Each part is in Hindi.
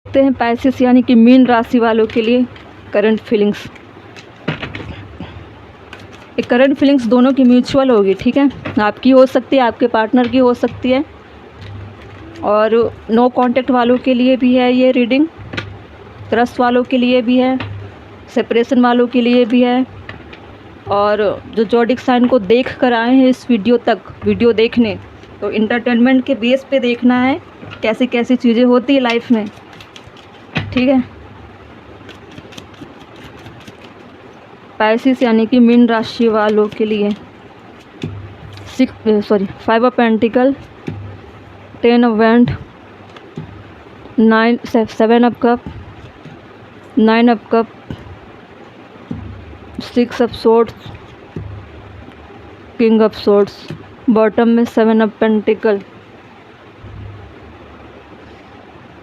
देखते हैं पैसेस यानी कि मीन राशि वालों के लिए करंट फीलिंग्स। ये करंट फीलिंग्स दोनों की म्यूचुअल होगी, ठीक है। आपकी हो सकती है, आपके पार्टनर की हो सकती है, और नो कांटेक्ट वालों के लिए भी है ये रीडिंग, ट्रस्ट वालों के लिए भी है, सेपरेशन वालों के लिए भी है। और जो ज़ोडिएक साइन को देख कर आए हैं इस वीडियो देखने, तो इंटरटेनमेंट के बेस पे देखना है कैसी कैसी चीज़ें होती है लाइफ में, ठीक है। पैसिस यानी कि मीन राशि वालों के लिए 5 of pentacle, 10 of wand, 7 of cup, 9 of cup, 6 of swords, king of swords, bottom में 7 ऑफ पेंटिकल।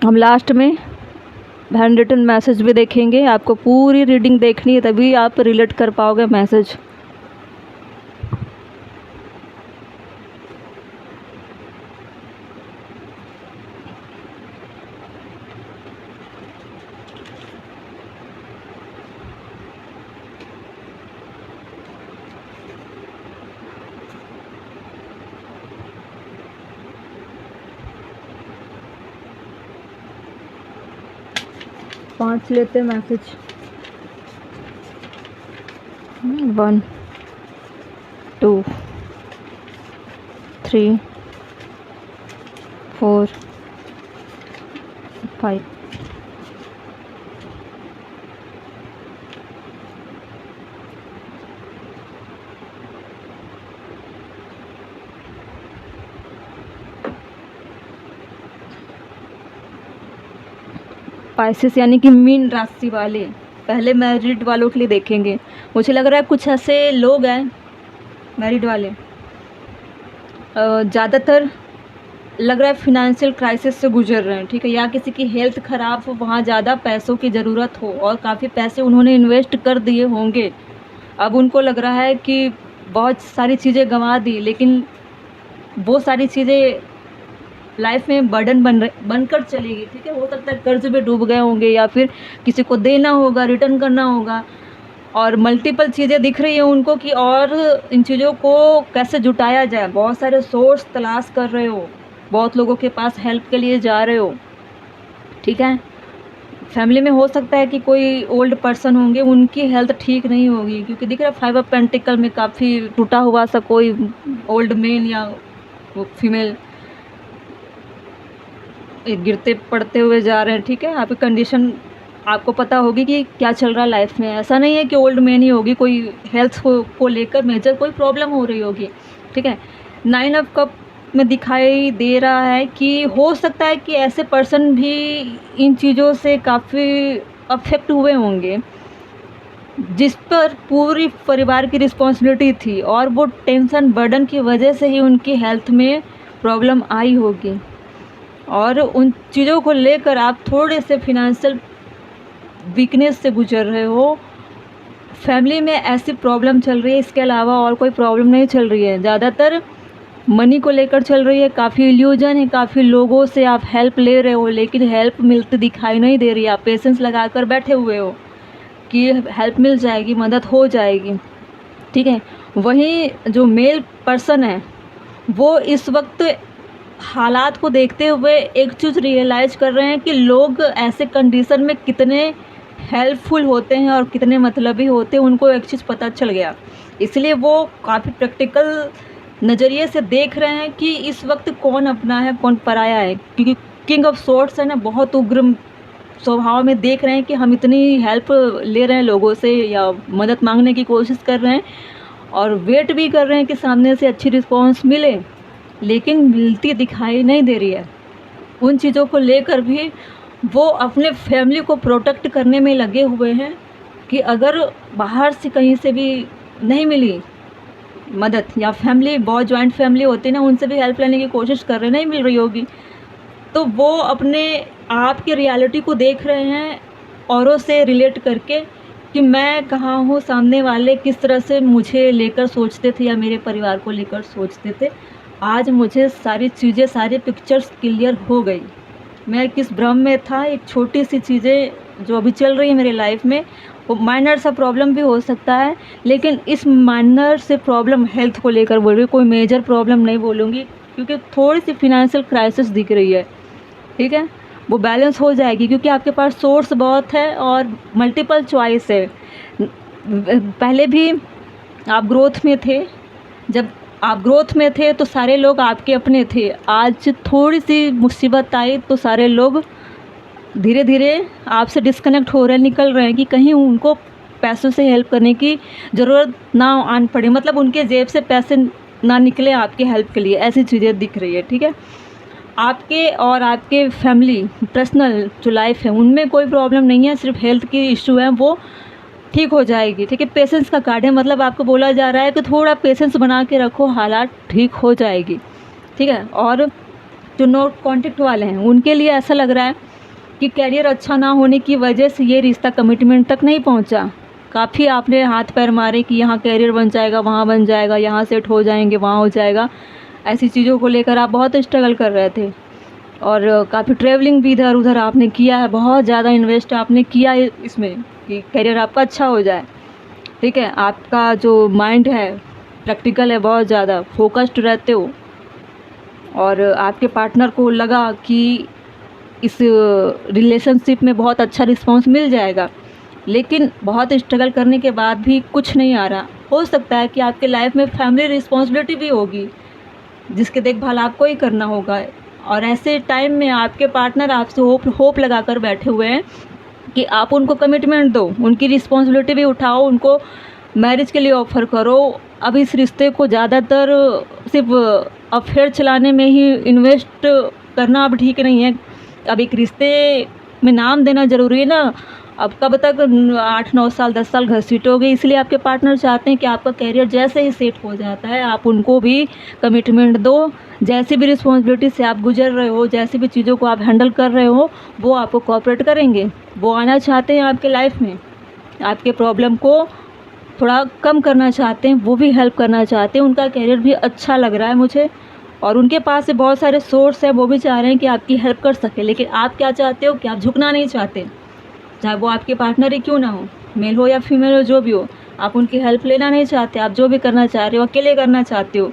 हम लास्ट में हैंड रिटन मैसेज भी देखेंगे। आपको पूरी रीडिंग देखनी है, तभी आप रिलेट कर पाओगे मैसेज। पांच लेते मैसेज। 1 2 3 4 5। पाइसेस यानी कि मीन राशि वाले पहले मैरिड वालों के लिए देखेंगे। मुझे लग रहा है कुछ ऐसे लोग हैं मैरिड वाले, ज़्यादातर लग रहा है फिनेंशियल क्राइसिस से गुजर रहे हैं, ठीक है, या किसी की हेल्थ ख़राब हो, वहाँ ज़्यादा पैसों की ज़रूरत हो और काफ़ी पैसे उन्होंने इन्वेस्ट कर दिए होंगे। अब उनको लग रहा है कि बहुत सारी चीज़ें गंवा दी, लेकिन वो सारी चीज़ें लाइफ में बर्डन बनकर चलेगी, ठीक है। हो सकता है कर्ज में डूब गए होंगे, या फिर किसी को देना होगा, रिटर्न करना होगा, और मल्टीपल चीज़ें दिख रही हैं उनको कि और इन चीज़ों को कैसे जुटाया जाए। बहुत सारे सोर्स तलाश कर रहे हो, बहुत लोगों के पास हेल्प के लिए जा रहे हो, ठीक है। फैमिली में हो सकता है कि कोई ओल्ड पर्सन होंगे, उनकी हेल्थ ठीक नहीं होगी, क्योंकि दिख रहा है 5 ऑफ पेंटिकल में काफ़ी टूटा हुआ सा कोई ओल्ड मैन या फीमेल गिरते पड़ते हुए जा रहे हैं, ठीक है। आपकी कंडीशन आपको पता होगी कि क्या चल रहा है लाइफ में। ऐसा नहीं है कि ओल्ड मैन ही होगी, कोई हेल्थ को लेकर मेजर कोई प्रॉब्लम हो रही होगी, ठीक है। 9 ऑफ कप में दिखाई दे रहा है कि हो सकता है कि ऐसे पर्सन भी इन चीज़ों से काफ़ी अफेक्ट हुए होंगे, जिस पर पूरी परिवार की रिस्पॉन्सिबिलिटी थी, और वो टेंशन बर्डन की वजह से ही उनकी हेल्थ में प्रॉब्लम आई होगी, और उन चीज़ों को लेकर आप थोड़े से फिनेंशियल वीकनेस से गुजर रहे हो। फैमिली में ऐसी प्रॉब्लम चल रही है, इसके अलावा और कोई प्रॉब्लम नहीं चल रही है। ज़्यादातर मनी को लेकर चल रही है, काफ़ी इल्यूजन है, काफ़ी लोगों से आप हेल्प ले रहे हो, लेकिन हेल्प मिलती दिखाई नहीं दे रही। आप पेशेंस लगा कर बैठे हुए हो कि हेल्प मिल जाएगी, मदद हो जाएगी, ठीक है। वहीं जो मेल पर्सन है वो इस वक्त हालात को देखते हुए एक चीज़ रियलाइज़ कर रहे हैं कि लोग ऐसे कंडीशन में कितने हेल्पफुल होते हैं और कितने मतलबी होते हैं, उनको एक चीज़ पता चल गया। इसलिए वो काफ़ी प्रैक्टिकल नज़रिए से देख रहे हैं कि इस वक्त कौन अपना है, कौन पराया है, क्योंकि किंग ऑफ सोर्ड्स है ना, बहुत उग्र स्वभाव में देख रहे हैं कि हम इतनी हेल्प ले रहे हैं लोगों से या मदद मांगने की कोशिश कर रहे हैं, और वेट भी कर रहे हैं कि सामने से अच्छी रिस्पॉन्स मिले, लेकिन मिलती दिखाई नहीं दे रही है। उन चीज़ों को लेकर भी वो अपने फैमिली को प्रोटेक्ट करने में लगे हुए हैं कि अगर बाहर से कहीं से भी नहीं मिली मदद, या फैमिली बहुत जॉइंट फैमिली होती है ना, उनसे भी हेल्प लेने की कोशिश कर रहे हैं, नहीं मिल रही होगी, तो वो अपने आप की रियलिटी को देख रहे हैं औरों से रिलेट करके कि मैं कहाँ हूँ, सामने वाले किस तरह से मुझे लेकर सोचते थे या मेरे परिवार को लेकर सोचते थे। आज मुझे सारी चीज़ें, सारी पिक्चर्स क्लियर हो गई, मैं किस भ्रम में था, एक छोटी सी चीज़ें जो अभी चल रही है मेरी लाइफ में, वो माइनर सा प्रॉब्लम भी हो सकता है, लेकिन इस माइनर से प्रॉब्लम हेल्थ को लेकर बोल रही हूँ, कोई मेजर प्रॉब्लम नहीं बोलूँगी, क्योंकि थोड़ी सी फिनेंशियल क्राइसिस दिख रही है, ठीक है। वो बैलेंस हो जाएगी क्योंकि आपके पास सोर्स बहुत है और मल्टीपल चॉइस है। पहले भी आप ग्रोथ में थे, जब आप ग्रोथ में थे तो सारे लोग आपके अपने थे। आज थोड़ी सी मुसीबत आई तो सारे लोग धीरे धीरे आपसे डिस्कनेक्ट हो रहे हैं, निकल रहे हैं कि कहीं उनको पैसों से हेल्प करने की ज़रूरत ना आन पड़े, मतलब उनके जेब से पैसे ना निकले आपके हेल्प के लिए, ऐसी चीज़ें दिख रही है, ठीक है। आपके और आपके फैमिली पर्सनल जो लाइफ है उनमें कोई प्रॉब्लम नहीं है, सिर्फ हेल्थ की इशू है, वो ठीक हो जाएगी, ठीक है। पेशेंस का कार्ड है, मतलब आपको बोला जा रहा है कि थोड़ा पेशेंस बना के रखो, हालात ठीक हो जाएगी, ठीक है। और जो नो कॉन्टेक्ट वाले हैं उनके लिए ऐसा लग रहा है कि करियर अच्छा ना होने की वजह से ये रिश्ता कमिटमेंट तक नहीं पहुंचा। काफ़ी आपने हाथ पैर मारे कि यहाँ करियर बन जाएगा, वहाँ बन जाएगा, यहाँ सेट हो जाएंगे, वहाँ हो जाएगा, ऐसी चीज़ों को लेकर आप बहुत स्ट्रगल कर रहे थे। और काफ़ी ट्रैवलिंग भी इधर उधर आपने किया है, बहुत ज़्यादा इन्वेस्ट आपने किया है इसमें कि करियर आपका अच्छा हो जाए, ठीक है। आपका जो माइंड है प्रैक्टिकल है, बहुत ज़्यादा फोकस्ड रहते हो, और आपके पार्टनर को लगा कि इस रिलेशनशिप में बहुत अच्छा रिस्पांस मिल जाएगा, लेकिन बहुत स्ट्रगल करने के बाद भी कुछ नहीं आ रहा। हो सकता है कि आपके लाइफ में फैमिली रिस्पॉन्सिबिलिटी भी होगी जिसकी देखभाल आपको ही करना होगा, और ऐसे टाइम में आपके पार्टनर आपसे होप लगा कर बैठे हुए हैं कि आप उनको कमिटमेंट दो, उनकी रिस्पॉन्सिबिलिटी भी उठाओ, उनको मैरिज के लिए ऑफ़र करो। अब इस रिश्ते को ज़्यादातर सिर्फ अफेयर चलाने में ही इन्वेस्ट करना अब ठीक नहीं है। अब एक रिश्ते में नाम देना ज़रूरी है ना। अब कब तक 8-9 साल 10 साल घसीटोगे, इसलिए आपके पार्टनर चाहते हैं कि आपका करियर जैसे ही सेट हो जाता है आप उनको भी कमिटमेंट दो। जैसी भी रिस्पॉन्सिबिलिटी से आप गुजर रहे हो, जैसी भी चीज़ों को आप हैंडल कर रहे हो, वो आपको कोऑपरेट करेंगे। वो आना चाहते हैं आपके लाइफ में, आपके प्रॉब्लम को थोड़ा कम करना चाहते हैं, वो भी हेल्प करना चाहते हैं। उनका करियर भी अच्छा लग रहा है मुझे, और उनके पास से बहुत सारे सोर्स हैं, वो भी चाह रहे हैं कि आपकी हेल्प कर सके। लेकिन आप क्या चाहते हो कि आप झुकना नहीं चाहते, चाहे वो आपके पार्टनर ही क्यों ना हो, मेल हो या फीमेल हो, जो भी हो, आप उनकी हेल्प लेना नहीं चाहते। आप जो भी करना चाह रहे हो अकेले करना चाहते हो,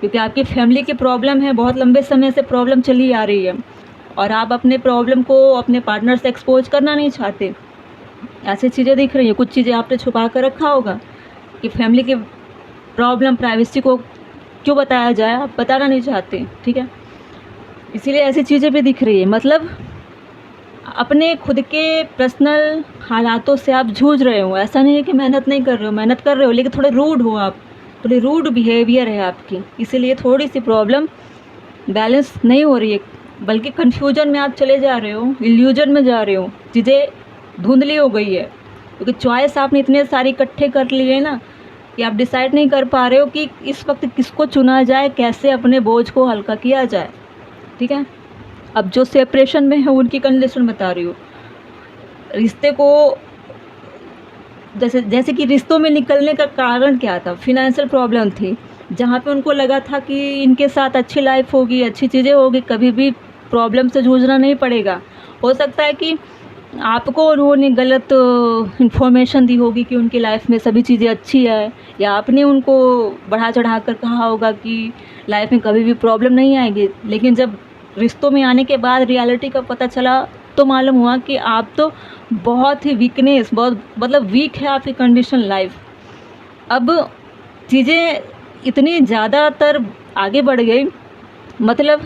क्योंकि आपकी फैमिली की प्रॉब्लम है, बहुत लंबे समय से प्रॉब्लम चली आ रही है, और आप अपने प्रॉब्लम को अपने पार्टनर से एक्सपोज करना नहीं चाहते। ऐसी चीज़ें दिख रही हैं। कुछ चीज़ें आपने छुपा कर रखा होगा कि फैमिली की प्रॉब्लम, प्राइवेसी को क्यों बताया जाए, आप बताना नहीं चाहते, ठीक है। इसीलिए ऐसी चीज़ें भी दिख रही है। मतलब अपने खुद के पर्सनल हालातों से आप जूझ रहे हो। ऐसा नहीं है कि मेहनत नहीं कर रहे हो, मेहनत कर रहे हो, लेकिन थोड़े रूड हो आप, थोड़ी रूड बिहेवियर है आपकी, इसीलिए थोड़ी सी प्रॉब्लम बैलेंस नहीं हो रही है, बल्कि कन्फ्यूजन में आप चले जा रहे हो, इल्यूजन में जा रहे हो, चीज़ें धुंधली हो गई है, क्योंकि चॉइस आपने इतने सारी इकट्ठे कर लिए ना कि आप डिसाइड नहीं कर पा रहे हो कि इस वक्त किसको चुना जाए, कैसे अपने बोझ को हल्का किया जाए, ठीक है। अब जो सेपरेशन में है उनकी कंडीशन बता रही हूँ। रिश्ते को जैसे कि रिश्तों में निकलने का कारण क्या था, फिनेंशियल प्रॉब्लम थी, जहाँ पे उनको लगा था कि इनके साथ अच्छी लाइफ होगी, अच्छी चीज़ें होगी, कभी भी प्रॉब्लम से जूझना नहीं पड़ेगा। हो सकता है कि आपको उन्होंने गलत इन्फॉर्मेशन दी होगी कि उनकी लाइफ में सभी चीज़ें अच्छी है, या आपने उनको बढ़ा चढ़ा कर कहा होगा कि लाइफ में कभी भी प्रॉब्लम नहीं आएगी। लेकिन जब रिश्तों में आने के बाद रियलिटी का पता चला तो मालूम हुआ कि आप तो बहुत ही वीकनेस, बहुत मतलब वीक है आपकी कंडीशन लाइफ। अब चीज़ें इतनी ज़्यादातर आगे बढ़ गई, मतलब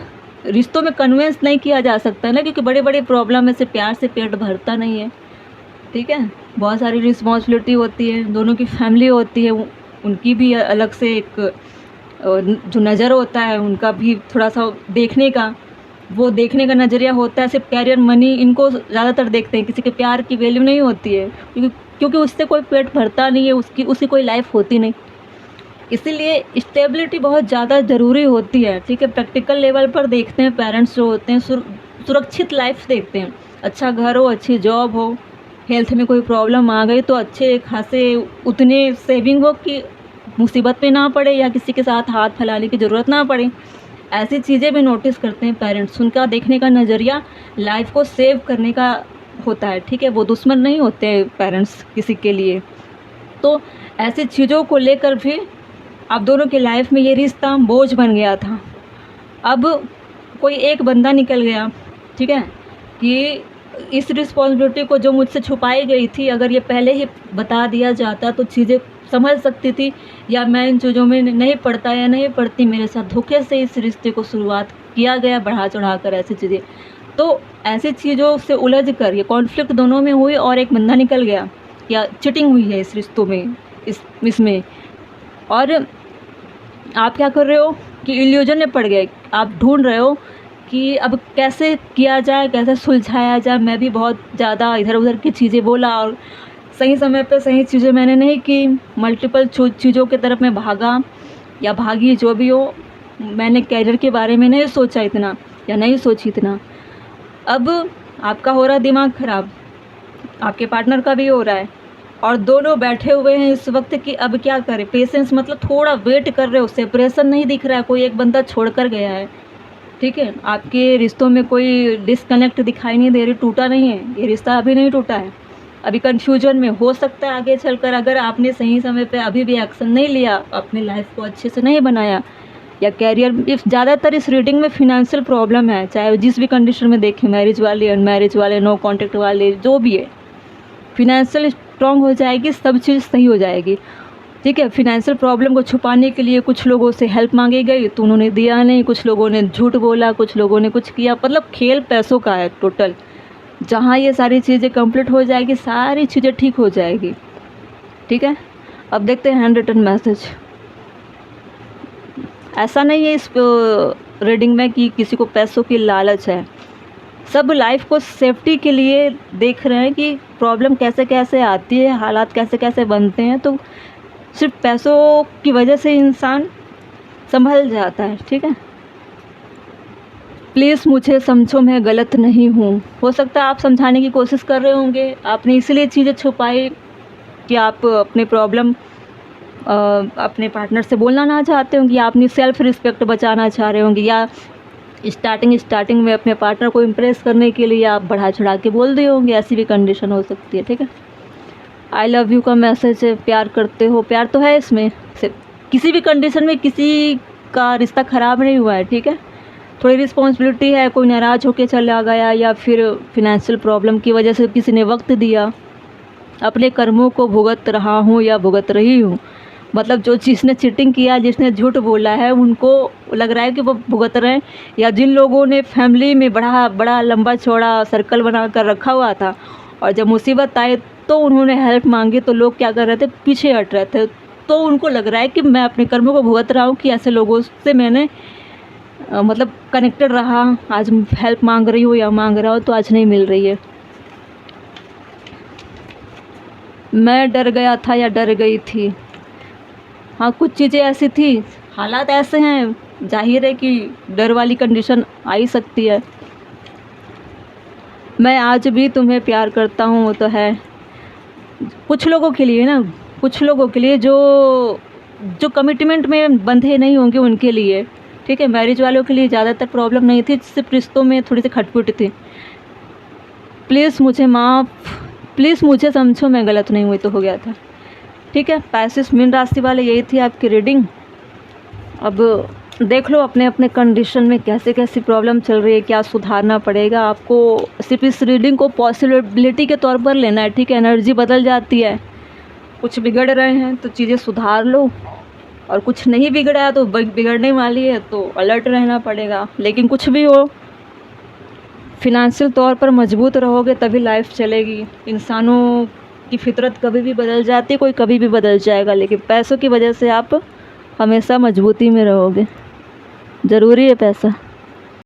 रिश्तों में कन्विंस नहीं किया जा सकता है ना, क्योंकि बड़े बड़े प्रॉब्लम में से प्यार से पेट भरता नहीं है, ठीक है। बहुत सारी रिस्पॉन्सिबिलिटी होती है, दोनों की फैमिली होती है, उनकी भी अलग से एक जो नज़र होता है, उनका भी थोड़ा सा देखने का नज़रिया होता है। सिर्फ कैरियर, मनी, इनको ज़्यादातर देखते हैं, किसी के प्यार की वैल्यू नहीं होती है, क्योंकि उससे कोई पेट भरता नहीं है, उसकी कोई लाइफ होती नहीं। इसीलिए स्टेबिलिटी बहुत ज़्यादा ज़रूरी होती है, ठीक है। प्रैक्टिकल लेवल पर देखते हैं, पेरेंट्स जो होते हैं सुरक्षित लाइफ देखते हैं, अच्छा घर हो, अच्छी जॉब हो, हेल्थ में कोई प्रॉब्लम आ गई तो अच्छे खासे उतने सेविंग हो कि मुसीबत में ना पड़े या किसी के साथ हाथ फैलाने की ज़रूरत ना पड़े, ऐसी चीज़ें भी नोटिस करते हैं पेरेंट्स, उनका देखने का नज़रिया लाइफ को सेव करने का होता है, ठीक है। वो दुश्मन नहीं होते पेरेंट्स किसी के लिए। तो ऐसी चीज़ों को लेकर भी आप दोनों की लाइफ में ये रिश्ता बोझ बन गया था। अब कोई एक बंदा निकल गया, ठीक है, कि इस रिस्पॉन्सिबिलिटी को जो मुझसे छुपाई गई थी, अगर ये पहले ही बता दिया जाता तो चीज़ें समझ सकती थी, या मैं इन चीज़ों में नहीं पड़ता या नहीं पड़ती, मेरे साथ धोखे से इस रिश्ते को शुरुआत किया गया बढ़ा चढ़ा कर ऐसी चीज़ें। तो ऐसी चीज़ों से उलझ कर ये कॉन्फ्लिक्ट दोनों में हुई और एक बंदा निकल गया, या चिटिंग हुई है इस रिश्तों में, इसमें। और आप क्या कर रहे हो कि इल्यूजन में पड़ गए। आप ढूंढ रहे हो कि अब कैसे किया जाए, कैसे सुलझाया जाए। मैं भी बहुत ज़्यादा इधर उधर की चीज़ें बोला और सही समय पे सही चीज़ें मैंने नहीं की। मल्टीपल चीज़ों की तरफ मैं भागा या भागी, जो भी हो। मैंने कैरियर के बारे में नहीं सोचा इतना, या नहीं सोची इतना। अब आपका हो रहा दिमाग ख़राब, आपके पार्टनर का भी हो रहा है, और दोनों बैठे हुए हैं इस वक्त कि अब क्या करें। पेशेंस मतलब थोड़ा वेट कर रहे हो, सेपरेशन नहीं दिख रहा है, कोई एक बंदा छोड़ कर गया है, ठीक है। आपके रिश्तों में कोई डिस्कनेक्ट दिखाई नहीं दे रही, टूटा नहीं है ये रिश्ता, अभी नहीं टूटा है, अभी कन्फ्यूजन में। हो सकता है आगे चलकर अगर आपने सही समय पे अभी भी एक्शन नहीं लिया, अपनी लाइफ को अच्छे से नहीं बनाया, या कैरियर, इफ ज़्यादातर इस रीडिंग में फिनेंशियल प्रॉब्लम है, चाहे जिस भी कंडीशन में देखें, मैरिज वाले, अनमैरिज वाले, नो कॉन्टेक्ट वाले, जो भी है। फिनेंशियल स्ट्रॉन्ग हो जाएगी, सब चीज़ सही हो जाएगी, ठीक है। फिनेंशियल प्रॉब्लम को छुपाने के लिए कुछ लोगों से हेल्प मांगी गई तो उन्होंने दिया नहीं, कुछ लोगों ने झूठ बोला, कुछ लोगों ने कुछ किया। मतलब खेल पैसों का है टोटल। जहाँ ये सारी चीज़ें कंप्लीट हो जाएगी, सारी चीज़ें ठीक हो जाएगी, ठीक है। अब देखते हैं हैंड रिटन मैसेज। ऐसा नहीं है इस रीडिंग में कि किसी को पैसों की लालच है। सब लाइफ को सेफ्टी के लिए देख रहे हैं कि प्रॉब्लम कैसे कैसे आती है, हालात कैसे कैसे बनते हैं। तो सिर्फ पैसों की वजह से इंसान संभल जाता है, ठीक है। प्लीज़ मुझे समझो, मैं गलत नहीं हूँ। हो सकता है आप समझाने की कोशिश कर रहे होंगे, आपने इसलिए चीज़ें छुपाई कि आप अपने प्रॉब्लम अपने पार्टनर से बोलना ना चाहते होंगे, या अपनी सेल्फ रिस्पेक्ट बचाना चाह रहे होंगे, या स्टार्टिंग में अपने पार्टनर को इम्प्रेस करने के लिए आप बढ़ा चढ़ा के बोल दिए होंगे। ऐसी भी कंडीशन हो सकती है, ठीक है। आई लव यू का मैसेज है, प्यार करते हो, प्यार तो है इसमें। किसी भी कंडीशन में किसी का रिश्ता ख़राब नहीं हुआ है, ठीक है। थोड़ी रिस्पॉन्सिबिलिटी है, कोई नाराज़ होकर चला गया, या फिर फिनेंशियल प्रॉब्लम की वजह से किसी ने वक्त दिया। अपने कर्मों को भुगत रहा हूँ या भुगत रही हूँ। मतलब जो जिसने चीटिंग किया, जिसने झूठ बोला है, उनको लग रहा है कि वो भुगत रहे हैं। या जिन लोगों ने फैमिली में बड़ा लंबा चौड़ा सर्कल बना कर रखा हुआ था, और जब मुसीबत आए तो उन्होंने हेल्प मांगी, तो लोग क्या कर रहे थे, पीछे हट रहे थे। तो उनको लग रहा है कि मैं अपने कर्मों को भुगत रहा हूँ, कि ऐसे लोगों से मैंने मतलब कनेक्टेड रहा, आज हेल्प मांग रही हूँ या मांग रहा हूँ तो आज नहीं मिल रही है। मैं डर गया था या डर गई थी। हाँ, कुछ चीज़ें ऐसी थी, हालात ऐसे हैं, जाहिर है कि डर वाली कंडीशन आ ही सकती है। मैं आज भी तुम्हें प्यार करता हूँ, वो तो है। कुछ लोगों के लिए ना, कुछ लोगों के लिए जो कमिटमेंट में बंधे नहीं होंगे उनके लिए, ठीक है। मैरिज वालों के लिए ज़्यादातर प्रॉब्लम नहीं थी, सिर्फ रिश्तों में थोड़ी सी खटपट थी। प्लीज़ मुझे समझो, मैं गलत नहीं हुई तो हो गया था, ठीक है। पैसिस मीन राशि वाले, यही थी आपकी रीडिंग। अब देख लो अपने अपने कंडीशन में कैसे कैसी प्रॉब्लम चल रही है, क्या सुधारना पड़ेगा आपको। सिर्फ इस रीडिंग को पॉसिबिलिटी के तौर पर लेना है, ठीक है। एनर्जी बदल जाती है, कुछ बिगड़ रहे हैं तो चीज़ें सुधार लो, और कुछ नहीं बिगड़ा है तो बिगड़ने वाली है तो अलर्ट रहना पड़ेगा। लेकिन कुछ भी हो, फिनेंशियल तौर पर मजबूत रहोगे तभी लाइफ चलेगी। इंसानों की फितरत कभी भी बदल जाती है, कोई कभी भी बदल जाएगा, लेकिन पैसों की वजह से आप हमेशा मजबूती में रहोगे। ज़रूरी है पैसा।